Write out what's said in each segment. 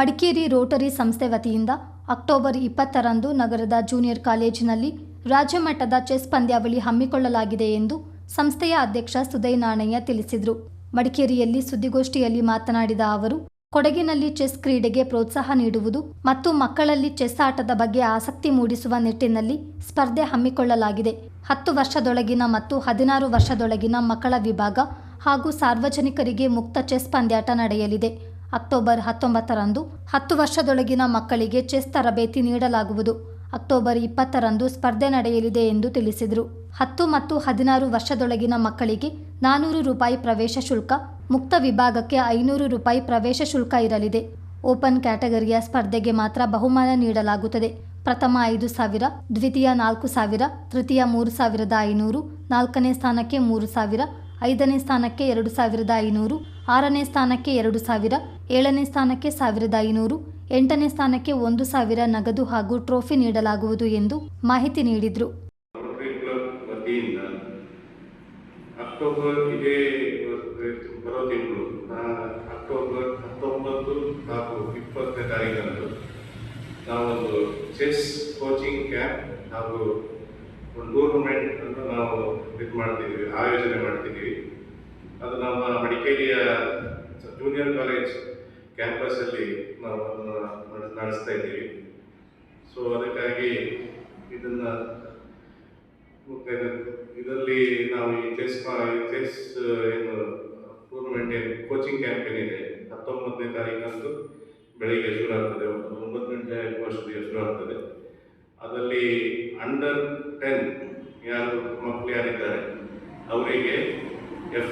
Madikeri Rotary ಸಂಸ್ಥೆ ವತಿಯಿಂದ October 20ರಂದು ನಗರದ ಜೂನಿಯರ್ ಕಾಲೇಜಿನಲ್ಲಿ ರಾಜ್ಯ ಮಟ್ಟದ ಚೆಸ್ ಪಂದ್ಯಾವಳಿ ಹಮ್ಮಿಕೊಳ್ಳಲಾಗಿದೆ ಎಂದು ಸಂಸ್ಥೆಯ ಅಧ್ಯಕ್ಷ ಸುದೈ ನಾಣಯ್ಯ ತಿಳಿಸಿದರು. ಮಡಿಕೇರಿಯಲ್ಲಿ ಸುದ್ದಿಗೋಷ್ಠಿಯಲ್ಲಿ ಮಾತನಾಡಿದ ಅವರು, ಕೊಡಗಿನಲ್ಲಿ ಚೆಸ್ ಕ್ರೀಡೆಗೆ ಪ್ರೋತ್ಸಾಹ ನೀಡುವುದು ಮತ್ತು ಮಕ್ಕಳಲ್ಲಿ ಚೆಸ್ ಆಟದ ಬಗ್ಗೆ ಆಸಕ್ತಿ ಮೂಡಿಸುವ ನಿಟ್ಟಿನಲ್ಲಿ ಸ್ಪರ್ಧೆ ಹಮ್ಮಿಕೊಳ್ಳಲಾಗಿದೆ. 10 ವರ್ಷದೊಳಗಿನ ಮತ್ತು 16 ವರ್ಷದೊಳಗಿನ ಮಕ್ಕಳ ವಿಭಾಗ ಹಾಗೂ ಸಾರ್ವಜನಿಕರಿಗೆ ಮುಕ್ತ ಚೆಸ್ ಪಂದ್ಯಾಟ ನಡೆಯಲಿದೆ. ಅಕ್ಟೋಬರ್ 19ರಂದು 10 ವರ್ಷದೊಳಗಿನ ಮಕ್ಕಳಿಗೆ ಚೆಸ್ ತರಬೇತಿ ನೀಡಲಾಗುವುದು. ಅಕ್ಟೋಬರ್ 20ರಂದು ಸ್ಪರ್ಧೆ ನಡೆಯಲಿದೆ ಎಂದು ತಿಳಿಸಿದರು. 10 ಮತ್ತು 16 ವರ್ಷದೊಳಗಿನ ಮಕ್ಕಳಿಗೆ 400 ರೂಪಾಯಿ ಪ್ರವೇಶ ಶುಲ್ಕ, ಮುಕ್ತ ವಿಭಾಗಕ್ಕೆ 500 ರೂಪಾಯಿ ಪ್ರವೇಶ ಶುಲ್ಕ ಇರಲಿದೆ. ಓಪನ್ ಕ್ಯಾಟಗರಿಯ ಸ್ಪರ್ಧೆಗೆ ಮಾತ್ರ ಬಹುಮಾನ ನೀಡಲಾಗುತ್ತದೆ. ಪ್ರಥಮ 5,000, ದ್ವಿತೀಯ 4,000, ತೃತೀಯ 3,500, 4ನೇ ಸ್ಥಾನಕ್ಕೆ 3,000, 5ನೇ ಸ್ಥಾನಕ್ಕೆ 2,500, 6ನೇ ಸ್ಥಾನಕ್ಕೆ 2,000, 7ನೇ ಸ್ಥಾನಕ್ಕೆ 1,500, 8ನೇ ಸ್ಥಾನಕ್ಕೆ 1,000 ನಗದು ಹಾಗೂ ಟ್ರೋಫಿ ನೀಡಲಾಗುವುದು ಎಂದು ಮಾಹಿತಿ ನೀಡಿದರು. ಅಕ್ಟೋಬರ್ ಇದೇ ಬರೋ ತಿಂಗಳು ಅಕ್ಟೋಬರ್ 19 ಹಾಗೂ 20ನೇ ತಾರೀಕಂದು ನಾವೊಂದು ಚೆಸ್ ಕೋಚಿಂಗ್ ಕ್ಯಾಂಪ್ ಹಾಗೂ ಒಂದು ಟೂರ್ನಮೆಂಟ್ ಅನ್ನು ನಾವು ಆಯೋಜನೆ ಮಾಡ್ತಿದ್ದೀವಿ. ಅದು ನಮ್ಮ ಮಡಿಕೇರಿಯ ಜೂನಿಯರ್ ಕಾಲೇಜ್ ಕ್ಯಾಂಪಸ್ಸಲ್ಲಿ ನಾವು ಅದನ್ನು ನಡೆಸ್ತಾ ಇದ್ದೀವಿ. ಸೊ ಅದಕ್ಕಾಗಿ ಇದರಲ್ಲಿ ನಾವು ಈ ಚೆಸ್ ಏನು ಟೂರ್ನಮೆಂಟ್ ಕೋಚಿಂಗ್ ಕ್ಯಾಂಪ್ ಏನಿದೆ 19ನೇ ತಾರೀಕಂದು ಬೆಳಿಗ್ಗೆ ಶುರು ಆಗ್ತದೆ. 9 ಗಂಟೆ ವರ್ಷದಲ್ಲಿ ಶುರು ಆಗ್ತದೆ. ಅದರಲ್ಲಿ ಅಂಡರ್ 10 ಮಕ್ಕಳು ಯಾರಿದ್ದಾರೆ ಅವರಿಗೆ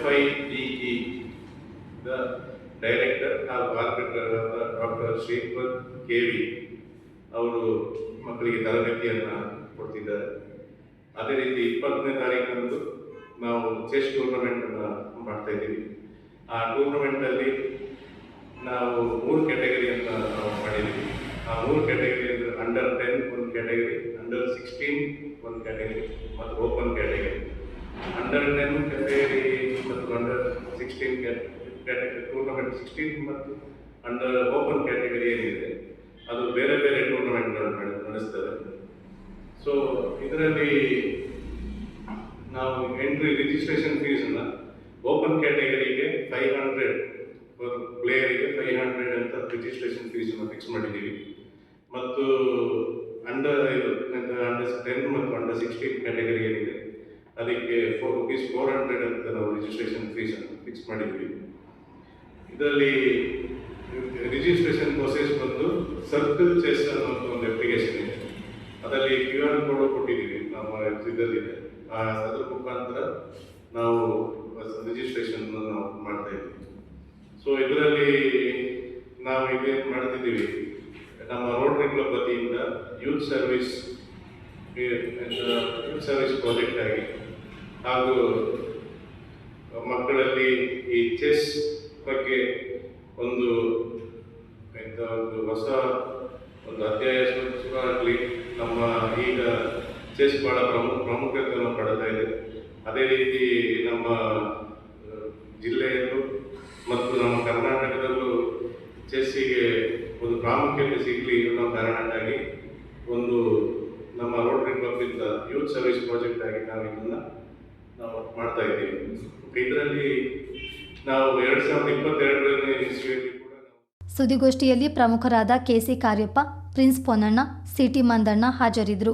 FIDE ಡೈರೆಕ್ಟರ್ ಹಾಗೂ ಆರ್ಬಿಟ್ರರ್ ಡಾಕ್ಟರ್ ಶ್ರೀಪದ್ KV ಅವರು ಮಕ್ಕಳಿಗೆ ತರಬೇತಿಯನ್ನು ಕೊಡ್ತಿದ್ದಾರೆ. ಅದೇ ರೀತಿ 20ನೇ ತಾರೀಕಂದು ನಾವು ಚೆಸ್ ಟೂರ್ನಮೆಂಟನ್ನು ಮಾಡ್ತಾ ಇದ್ದೀವಿ. ಆ ಟೂರ್ನಮೆಂಟಲ್ಲಿ ನಾವು 3 ಕ್ಯಾಟಗರಿಯನ್ನು ನಾವು ಮಾಡಿದ್ದೀವಿ. ಆ 3 ಕ್ಯಾಟಗರಿ ಅಂದರೆ ಅಂಡರ್ 10 ಒಂದು ಕ್ಯಾಟಗರಿ, ಅಂಡರ್ 16 ಒಂದು ಕ್ಯಾಟಗರಿ ಮತ್ತು ಓಪನ್ ಕ್ಯಾಟಗರಿ. ಅಂಡರ್ 10 ಕ್ಯಾಟಗರಿ ಮತ್ತು ಅಂಡರ್ 16 ಕ್ಯಾಟಗರಿ ಟೂರ್ನಮೆಂಟ್ 16 ಮತ್ತು ಅಂಡರ್ ಓಪನ್ ಕ್ಯಾಟಗರಿ ಏನಿದೆ ಅದು ಬೇರೆ ಬೇರೆ ಟೂರ್ನಮೆಂಟ್ಗಳನ್ನು ನಡೆಸ್ತದೆ. ಸೊ ಇದರಲ್ಲಿ ನಾವು ಎಂಟ್ರಿ ರಿಜಿಸ್ಟ್ರೇಷನ್ ಫೀಸನ್ನು ಓಪನ್ ಕ್ಯಾಟಗರಿಗೆ 500 ಪ್ಲೇಯರಿಗೆ 500 ಅಂತ ರಿಜಿಸ್ಟ್ರೇಷನ್ ಫೀಸನ್ನು ಫಿಕ್ಸ್ ಮಾಡಿದ್ದೀವಿ. ಮತ್ತು ಅಂಡರ್ 10 ಮತ್ತು ಅಂಡರ್ 16 ಕ್ಯಾಟಗರಿ ಏನಿದೆ ಅದಕ್ಕೆ ₹400 ಅಂತ ನಾವು ರಿಜಿಸ್ಟ್ರೇಷನ್ ಫೀಸನ್ನು ಫಿಕ್ಸ್ ಮಾಡಿದ್ವಿ. ಇದರಲ್ಲಿ ರಿಜಿಸ್ಟ್ರೇಷನ್ ಪ್ರೊಸೆಸ್ ಬಂದು ಸರ್ಕಲ್ ಚೆಸ್ ಅನ್ನೋ ಒಂದು ಅಪ್ಲಿಕೇಶನ್ ಇದೆ. ಅದರಲ್ಲಿ QR ಕೋಡ್ ಕೊಟ್ಟಿದ್ದೀವಿ ನಮ್ಮ ಇದರಲ್ಲಿದೆ. ಅದರ ಮುಖಾಂತರ ನಾವು ರಿಜಿಸ್ಟ್ರೇಷನ್ ನಾವು ಮಾಡ್ತಾ ಇದ್ದೀವಿ. ಸೊ ಇದರಲ್ಲಿ ನಾವು ಇದೇನು ಮಾಡ್ತಿದ್ದೀವಿ, ನಮ್ಮ ರೋಟರಿ ಕ್ಲಬ್ ವತಿಯಿಂದ ಯೂತ್ ಸರ್ವಿಸ್ ಪ್ರಾಜೆಕ್ಟ್ ಆಗಿ ಹಾಗೂ ಮಕ್ಕಳಲ್ಲಿ ಈ ಚೆಸ್ ಬಗ್ಗೆ ಒಂದು ಹೊಸ ಒಂದು ಅಧ್ಯಾಯ ಶುರುವಾಗಲಿ. ನಮ್ಮ ಈಗ ಚೆಸ್ ಭಾಳ ಪ್ರಾಮುಖ್ಯತೆಯನ್ನು ಪಡ್ತಾ ಇದೆ. ಅದೇ ರೀತಿ ನಮ್ಮ ಜಿಲ್ಲೆಯಲ್ಲೂ ಮತ್ತು ನಮ್ಮ ಕರ್ನಾಟಕದಲ್ಲೂ ಚೆಸ್ಸಿಗೆ ಒಂದು ಪ್ರಾಮುಖ್ಯತೆ ಸಿಗಲಿ ಅನ್ನೋ ಕಾರಣಕ್ಕಾಗಿ ಒಂದು ನಮ್ಮ ರೋಟರಿ ಕ್ಲಬ್ಬಿಂದ ಯೂತ್ ಸರ್ವಿಸ್ ಪ್ರಾಜೆಕ್ಟ್ ಆಗಿ ನಾವು ಇದನ್ನು ಮಾಡ್ತಾ ಇದ್ದೀವಿ. ಇದರಲ್ಲಿ ನಾವು 2022ನೇ ಇಸ್ವಿಯಲ್ಲಿ ಕೂಡ ಸುದ್ದಿಗೋಷ್ಠಿಯಲ್ಲಿ ಪ್ರಮುಖರಾದ KC Cariappa, Prince Ponnanna, CT Mandanna ಹಾಜರಿದ್ದರು.